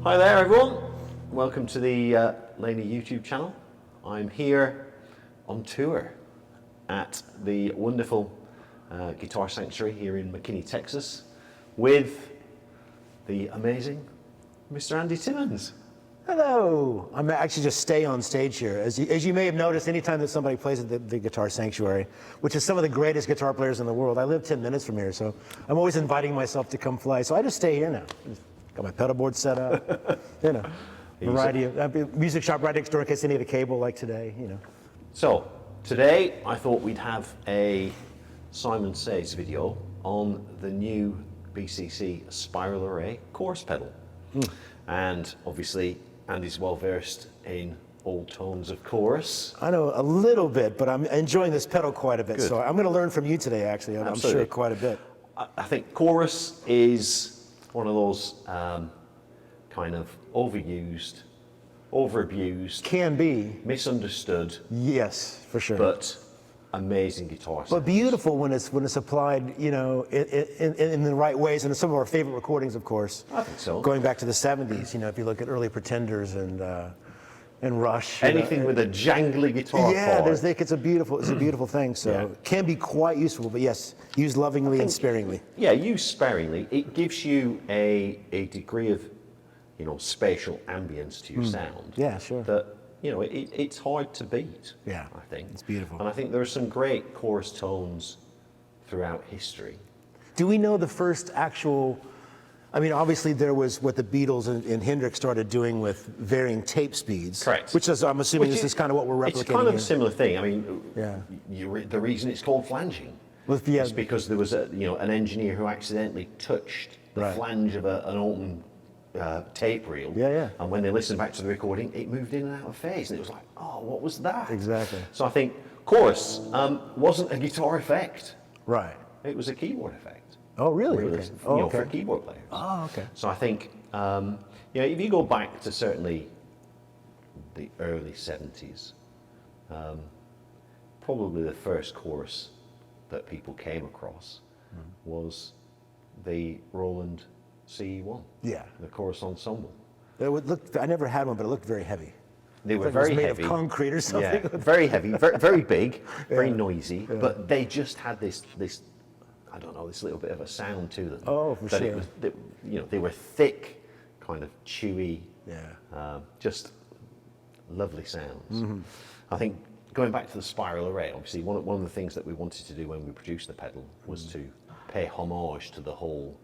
Hi there everyone, welcome to the Laney YouTube channel. I'm here on tour at the wonderful Guitar Sanctuary here in McKinney, Texas with the amazing Mr. Andy Timmons. Hello. I'm actually just stay on stage here. As you may have noticed, anytime that somebody plays at the Guitar Sanctuary, which is some of the greatest guitar players in the world, I live 10 minutes from here, so I'm always inviting myself to come play. So I just stay here now. Got my pedal board set up, variety of music shop right next door in case they need a cable like today, So today I thought we'd have a Simon Says video on the new BCC Spiral Array chorus pedal. And obviously Andy's well versed in all tones of chorus. I know a little bit, but I'm enjoying this pedal quite a bit. Good. So I'm going to learn from you today, actually. I'm sure quite a bit. I think chorus is one of those kind of overused, overabused, Can be. misunderstood, Yes, for sure. but amazing guitar sounds. But beautiful when it's applied, in the right ways. And some of our favorite recordings, of course. I think so. Going back to the 70s, if you look at early Pretenders and Rush. Anything with a jangly guitar Yeah, part. it's a beautiful thing. So it can be quite useful, but yes, used lovingly and sparingly. Yeah, used sparingly. It gives you a degree of, spatial ambience to your sound. Yeah, sure. That, it's hard to beat. Yeah, I think. it's beautiful. And I think there are some great chorus tones throughout history. Do we know the first actual? I mean, obviously there was what the Beatles and Hendrix started doing with varying tape speeds. Correct. Which is, I'm assuming, this is kind of what we're replicating. It's kind of here. a similar thing. I mean, Yeah. The reason it's called flanging is because there was an engineer who accidentally touched the flange of an open tape reel. Yeah. And when they listened back to the recording, it moved in and out of phase, and it was like, oh, what was that? Exactly. So I think chorus wasn't a guitar effect. Right. It was a keyboard effect. Oh, really? Really, Okay. for keyboard players. Oh, okay. So I think, if you go back to certainly the early 70s, probably the first chorus that people came across was the Roland CE1. Yeah. The chorus ensemble. I never had one, but it looked very heavy. They were Like it was very made heavy. of concrete or something. Yeah, very heavy, very big, very noisy, but they just had this I don't know, this little bit of a sound to them. Oh, for that sure. It was, they were thick, kind of chewy, just lovely sounds. I think going back to the Spiral Array, obviously one of the things that we wanted to do when we produced the pedal was to pay homage to the whole,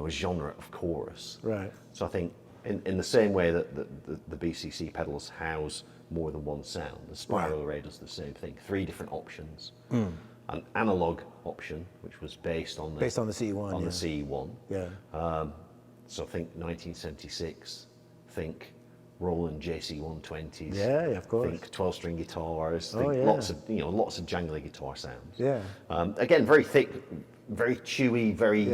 genre of chorus. Right. So I think in the same way that the BCC pedals house more than one sound, the Spiral Array does the same thing. 3 different options. An analog option, which was based on the CE1. the CE1. Yeah. So think 1976. Think Roland JC120s. Yeah, of course. Think 12-string guitars. Oh, Think yeah. lots of jangly guitar sounds. Yeah. Again, very thick, very chewy, very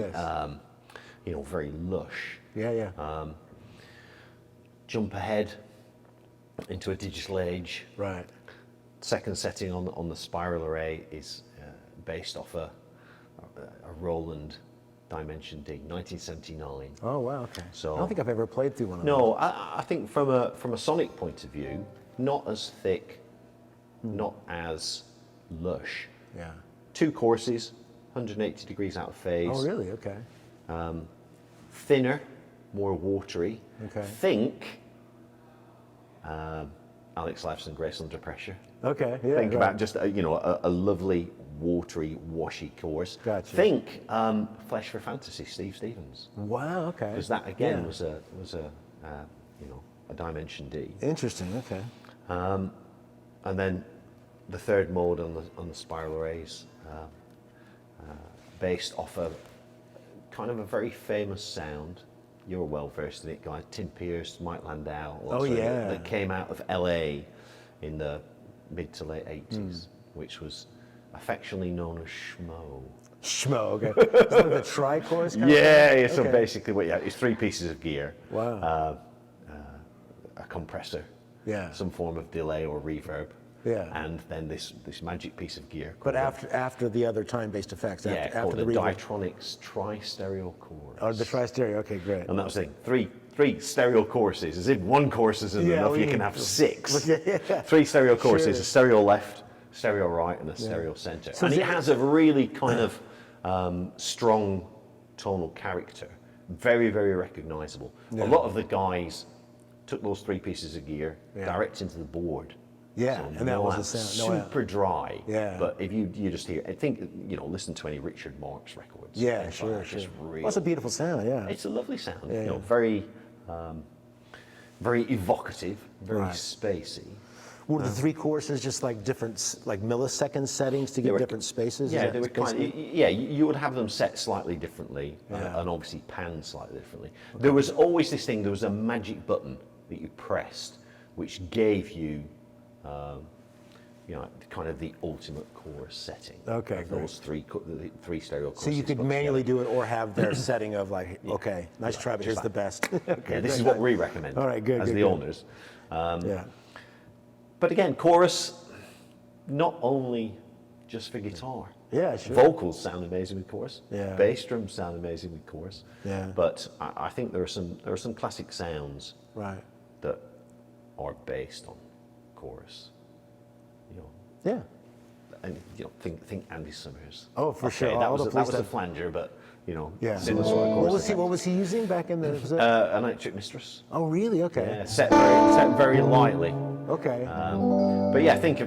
very lush. Yeah. Jump ahead into a digital age. Right. Second setting on the Spiral Array is based off a Roland Dimension D, 1979. Oh wow. Okay. So I don't think I've ever played through one of those. No, I think from a sonic point of view, not as thick, not as lush. Yeah. 2 courses, 180 degrees out of phase. Oh really? Okay. Thinner, more watery. Okay. Think Alex Lifeson, Grace Under Pressure. Okay. Yeah. Think about just a lovely, watery, washy chorus. Gotcha. Think Flesh for Fantasy, Steve Stevens, Wow. Okay. because that again was a Dimension D. Interesting. Okay. And then the third mode on the Spiral Arrays, based off a kind of a very famous sound. You're well versed in it, guys. Tim Pierce, Mike Landau. That came out of LA in the mid to late 80s, which was affectionately known as schmo. Schmo. Okay. Is that the tri-chorus kind of thing? Yeah. So Okay. basically, it's 3 pieces of gear. Wow. A compressor. Yeah. Some form of delay or reverb. Yeah. And then this magic piece of gear. But after the other time-based effects, called after the the reverb. Diatronics Tri-Stereo Chorus. Oh, the tri-stereo. Okay, great. And that was the thing. 3 stereo choruses, as if one chorus isn't enough, you can have 6. Yeah. 3 stereo choruses, Sure. a stereo left, stereo right, and a stereo center. So and is it it- has a really kind of strong tonal character, very, very recognizable. A lot of the guys took those 3 pieces of gear direct into the board. Yeah, So and that was no the amp, sound. No amp. super dry. Yeah. But if you just hear, I think, listen to any Richard Marx records. Yeah, Things sure, like that, sure. just really, Well, it's a beautiful sound, yeah. it's a lovely sound. Yeah. Very, very evocative, very Right. spacey. Were the 3 choruses just like different, like millisecond settings to get were- different spaces? Yeah, Is that they were basically- you would have them set slightly differently and obviously panned slightly differently. There was always this thing, there was a magic button that you pressed which gave you, kind of the ultimate chorus setting. Okay, of those 3 stereo choruses. So you could put manually together. do it or have their setting of like, okay, nice try, but here's the best. Yeah, this is what we recommend All right, good, as good, the good. owners. Yeah. But again, chorus, not only just for guitar. Yeah, sure. Vocals sound amazing with chorus. Yeah. Bass drums sound amazing with chorus. Yeah. But I think there are some classic sounds Right. that are based on chorus. Yeah. And think Andy Summers. Oh, for sure. That All was the that place was a that- flanger, but Yeah. similar sort of chorus. What was he using back in the? Was it- An Electric Mistress. oh, really? Okay. Yeah, set very lightly. Okay. But yeah, think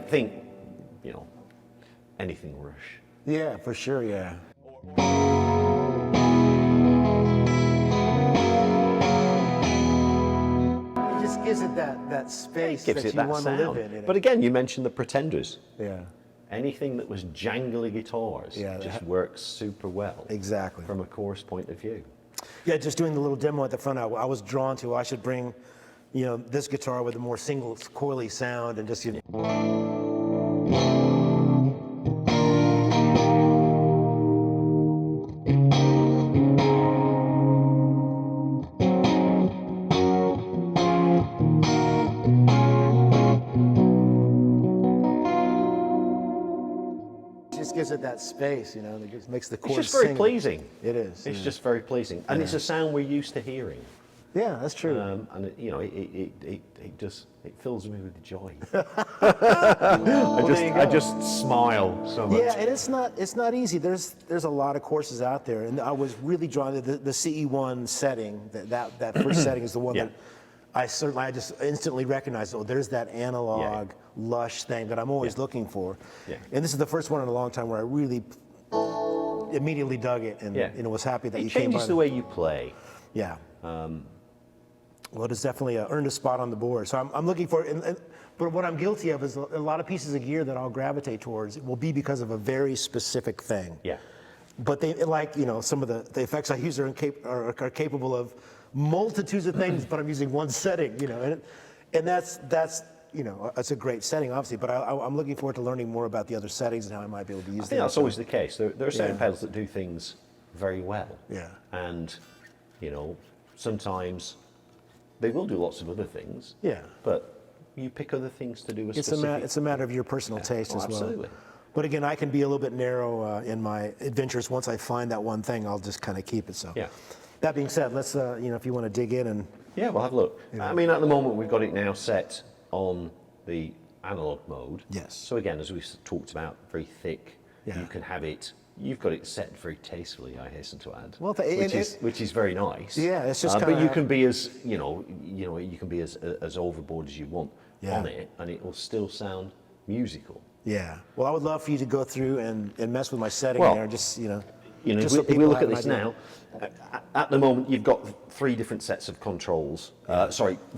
anything Rush. Yeah, for sure. Yeah. It just gives it that space Gives that it you that want to sound. live in. But again, you mentioned the Pretenders. Yeah. Anything that was jangly guitars Yeah, just works super well. Exactly. From a chorus point of view. Yeah, just doing the little demo at the front, I was drawn to. I should bring, this guitar with a more single coily sound and just. Just gives it that space, that just makes the It's chorus just very sing. pleasing. It is. It's yeah. just very pleasing, and it's a sound we're used to hearing. Yeah, that's true. And it fills me with joy. I just smile so much. Yeah, and it's not easy. There's a lot of courses out there, and I was really drawn to the CE1 setting. That first setting is the one Yeah. that I just instantly recognized. Oh, there's that analog lush thing that I'm always looking for. Yeah. And this is the first one in a long time where I really immediately dug it and was happy that It you came by. changes the way you play. Yeah. Well, it's definitely earned a spot on the board. So I'm looking for it. But what I'm guilty of is a lot of pieces of gear that I'll gravitate towards will be because of a very specific thing. Yeah. But they some of the effects I use are capable of multitudes of things, but I'm using one setting, and that's it's a great setting, obviously. But I'm looking forward to learning more about the other settings and how I might be able to use I think them. that's always the case. There are certain Yeah. pedals that do things very well. Yeah. And, sometimes they will do lots of other things. Yeah. But you pick other things to do a It's specific... a matter of your personal taste as well. Absolutely. But again, I can be a little bit narrow in my adventures. Once I find that one thing, I'll just kind of keep it. So. Yeah. That being said, let's if you want to dig in and. Yeah, we'll have a look. I mean, at the moment, we've got it now set on the analog mode. Yes. So again, as we've talked about, very thick. Yeah. You can have it. You've got it set very tastefully, I hasten to add. Well, which is very nice. Yeah, it's just But kinda- you can be as you can be as overboard as you want on it, and it will still sound musical. Yeah. Well, I would love for you to go through and mess with my setting Well, there. Just just if so we people look have at an this idea. now, at the moment you've got 3 different sets of controls.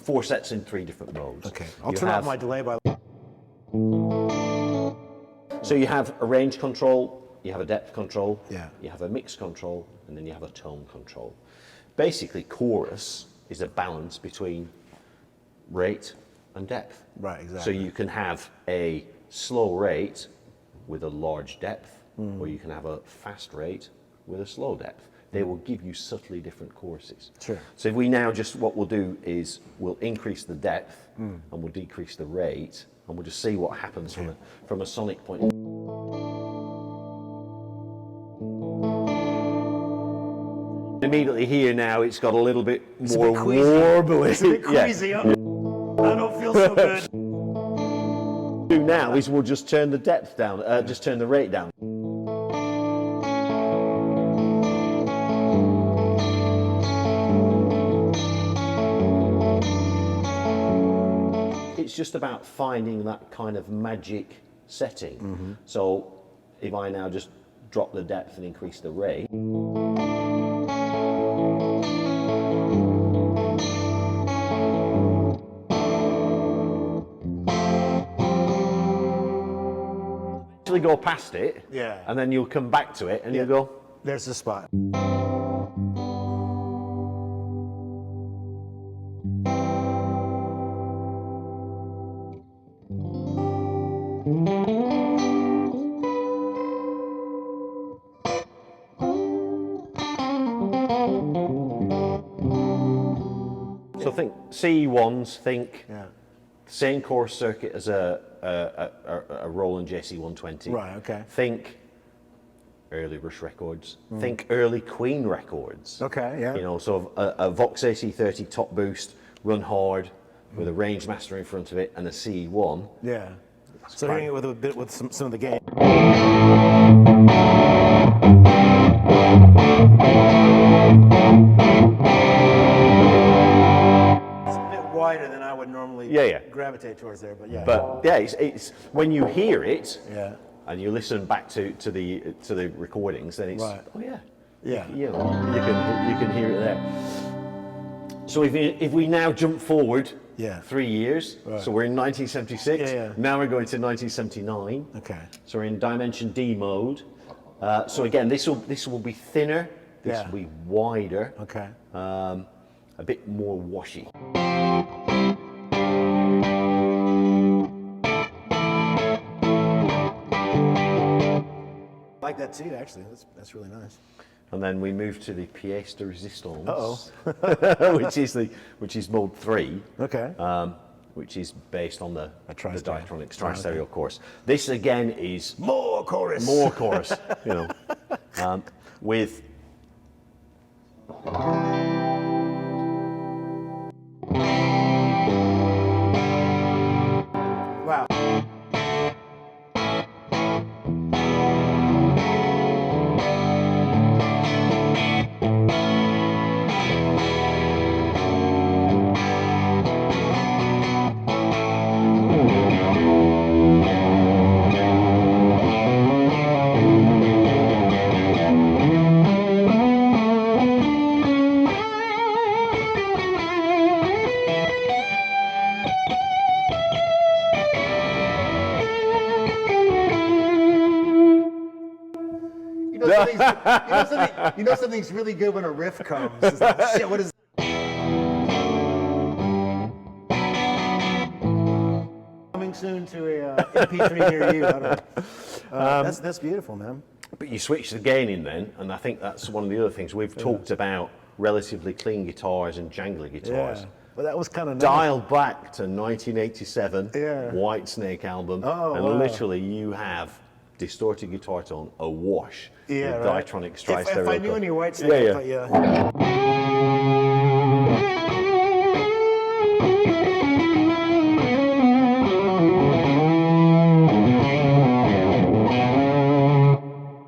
4 sets in 3 different modes. Okay. I'll You turn off have- my delay by. So you have a range control, you have a depth control, Yeah. you have a mix control, and then you have a tone control. Basically, chorus is a balance between rate and depth. Right, exactly. So you can have a slow rate with a large depth, or you can have a fast rate with a slow depth. They will give you subtly different choruses. Sure. So if we now what we'll do is we'll increase the depth and we'll decrease the rate, and we'll just see what happens from a sonic point. Immediately here now, it's got a little bit It's a more bit queasy. warbly. It's a bit Yeah. queasy. I don't feel so good. What we'll do now is we'll just turn the depth down, just turn the rate down. It's just about finding that kind of magic setting. So if I now just drop the depth and increase the rate, actually go past it, Yeah. and then you'll come back to it and you'll go, There's the spot. so think CE1s, think Yeah. same course circuit as a Roland JC120. Right, okay. Think early Rush records. Think early Queen records. Okay, yeah. You know, so a Vox AC30 top boost, run hard, with a range master in front of it and a CE1. Yeah. So hearing it with a bit with some of the gain. It's a bit wider than I would normally gravitate towards there, but yeah. But yeah, it's when you hear it, Yeah. and you listen back to the recordings, then it's Right. oh yeah, Yeah. you know, you can hear it there. So if we now jump forward Yeah. 3 years, so we're in 1976. Yeah, yeah. Now we're going to 1979. Okay. So we're in Dimension D mode. So again, this will be thinner. This Yeah. will be wider. Okay. A bit more washy. I like that too, actually. That's really nice. And then we move to the pièce de résistance, Uh-oh. which is mode 3, Okay. which is based on the tri-stereo. Diatronics tri-stereo course. This again is More chorus. more chorus, you know, with Wow. You know something's really good when a riff comes. It's like, shit, what is coming soon to a MP3 near you? I don't know. That's beautiful, man. But you switch the gain in then, and I think that's one of the other things we've talked about: relatively clean guitars and jangly guitars. Yeah. Well, that was kind of nice. Dialed back to 1987, Yeah. White Snake album, Oh, and wow. literally you have distorted guitar tone awash Yeah, with right. Diatronics If tri-stereo. I knew any White Snake, Yeah, I thought, yeah.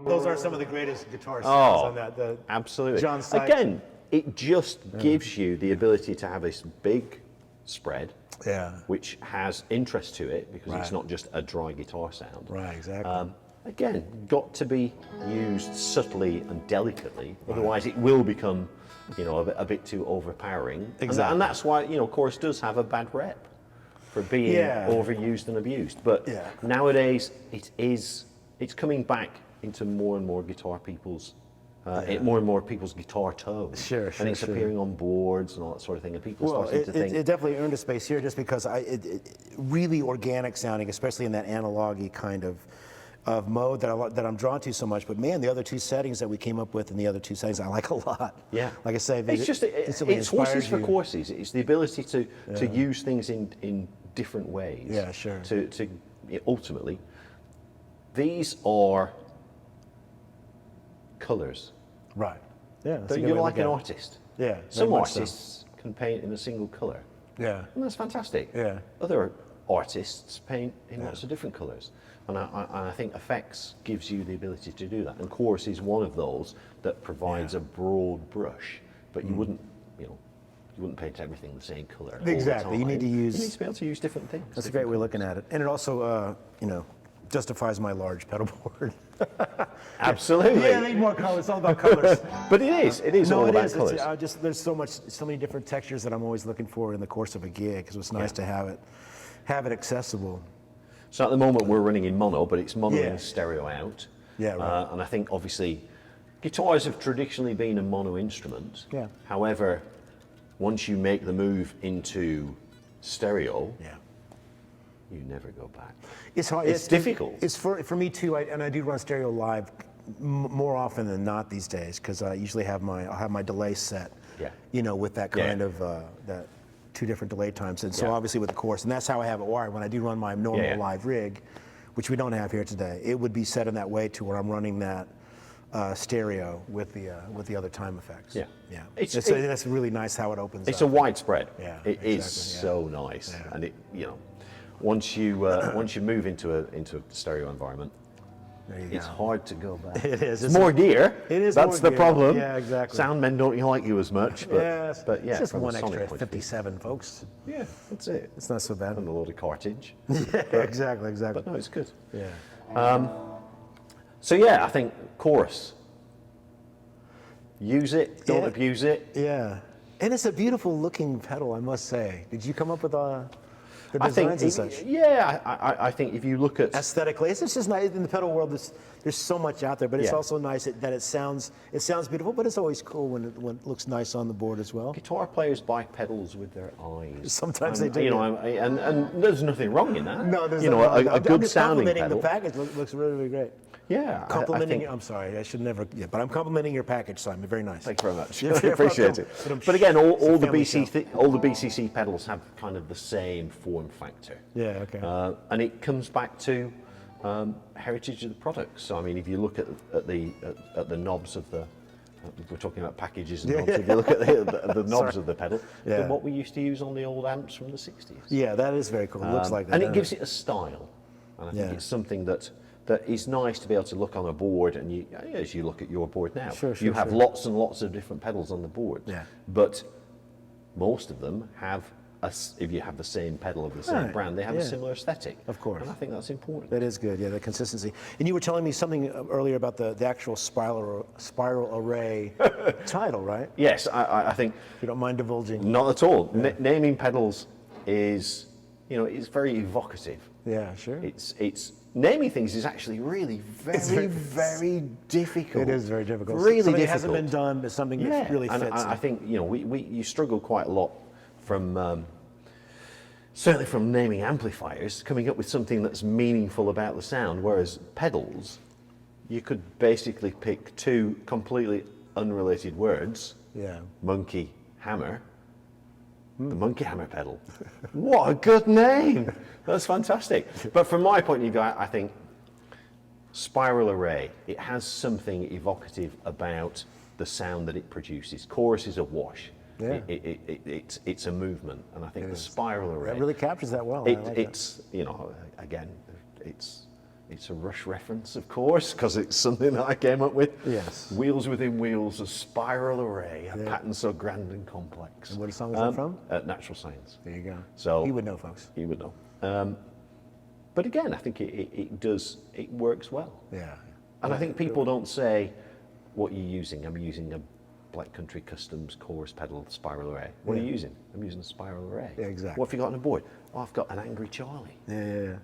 Those are some of the greatest guitar sounds on that. The Absolutely. John Sykes. Again, it just gives you the ability to have this big spread, Yeah. which has interest to it because it's Right. not just a dry guitar sound. Right, exactly. Again, got to be used subtly and delicately, otherwise it will become, you know, a bit too overpowering. Exactly. And that's why, you know, chorus does have a bad rep for being Yeah. overused and abused. But Yeah. nowadays, it's coming back into more and more guitar people's, more and more people's guitar tones. Sure, and it's sure. appearing on boards and all that sort of thing. And people Well, starting to think, it definitely earned a space here just because it really organic sounding, especially in that analog-y kind of mode that I'm drawn to so much. But man, the other two settings that we came up with and the other two settings I like a lot. yeah. Like I say, it's just, instantly it's horses inspires for you. courses. It's the ability to use things in different ways. Yeah, sure. To ultimately, these are colors. Right. Yeah, that's a That good you're way to like look an at it. artist. Yeah, Some very much so. artists can paint in a single colour, Yeah. and that's fantastic. Yeah. Other artists paint in lots of different colours. And I think effects gives you the ability to do that. And chorus is one of those that provides a broad brush, but you wouldn't, you wouldn't paint everything the same colour. Exactly. All the You time. need to use. You need to be able to use different things. That's a great way of looking at it, and it also, justifies my large pedal board. Absolutely. Yeah, I need more colors. It's all about colors. But it is. It is all about colours. There's so many different textures that I'm always looking for in the course of a gig, because it's nice to have it accessible. So at the moment we're running in mono, but it's mono Yeah. in, stereo out. Yeah, right. And I think obviously guitars have traditionally been a mono instrument. Yeah. However, once you make the move into stereo, Yeah. you never go back. It's hard. It's difficult. It's for me too, and I do run stereo live more often than not these days, because I usually have my delay set. Yeah. With that kind of that 2 different delay times, and so Yeah. obviously with the chorus, and that's how I have it wired. When I do run my normal Yeah. live rig, which we don't have here today, it would be set in that way to where I'm running that stereo with the other time effects. Yeah. Yeah. It's- That's really nice how it opens. It's up. a widespread. Yeah, It is exactly, so nice, Yeah. and once you move into a stereo environment, There you it's go. hard to go back. It is. It's more gear. It is That's more the gear. problem. Yeah, exactly. Sound men don't like you as much. But, Yes. but yeah, It's just from a one sonic extra point of view. 57, folks. Yeah, that's it. It's not so bad. And a load of cartridge. Yeah, exactly. But no, it's good. Yeah. So yeah, I think chorus. Use it, don't Yeah. abuse it. Yeah. And it's a beautiful looking pedal, I must say. Did you come up with the I designs think, and such? yeah, I think if you look at Aesthetically, it's just nice. In the pedal world, there's so much out there, but it's Yeah. also nice that it sounds beautiful, but it's always cool when it looks nice on the board as well. guitar players buy pedals with their eyes. Sometimes And, they do. And there's nothing wrong in that. No, there's you know, not. a I'm good just sounding complimenting pedal. the package. Looks really, really great. Yeah, Complimenting. I think, I'm sorry, I should never. Yeah, but I'm complimenting your package, Simon. Very nice. Thank you very much. You're I appreciate welcome. it. But again, all the family all the BCC pedals have kind of the same form factor. Yeah. Okay. And it comes back to heritage of the products. So I mean, if you look at the knobs of the, we're talking about packages and knobs. If you look at the knobs of the pedal, Yeah. then what we used to use on the old amps from the 60s. Yeah, that is very cool. It looks like that. And it doesn't gives it a style. And I think Yeah. it's something that is nice to be able to look on a board, and as you look at your board now, Sure, you have sure. lots and lots of different pedals on the board. Yeah. But most of them have, if you have the same pedal of the same Right, brand, they have a yeah. similar aesthetic. Of course. And I think that's important. That is good, yeah, the consistency. And you were telling me something earlier about the actual spiral array title, right? Yes, I think If you don't mind divulging. not at all. Naming pedals is, it's very evocative. Yeah, sure. It's naming things is actually really very difficult. It is very difficult. Really something difficult. that hasn't been done, but something that really and fits. I think you struggle quite a lot from certainly from naming amplifiers, coming up with something that's meaningful about the sound. Whereas pedals, you could basically pick 2 completely unrelated words. Yeah. Monkey hammer. The Monkey Hammer pedal. What a good name! That's fantastic. But from my point of view, I think spiral array, it has something evocative about the sound that it produces. Chorus is a wash. Yeah. It's a movement, and I think the spiral array. That really captures that well. I like that. It's again, it's a Rush reference, of course, because it's something that I came up with. Yes. Wheels within wheels, a spiral array, a pattern so grand and complex. And what song is that from? Natural Science. There you go. So You would know, folks. You would know. But again, I think it works well. Yeah. And I think people don't say, what you're using. I'm using a Black Country Customs chorus pedal spiral array. What are you using? I'm using a spiral array. Yeah, exactly. What have you got on the board? Oh, I've got an Angry Charlie. Yeah.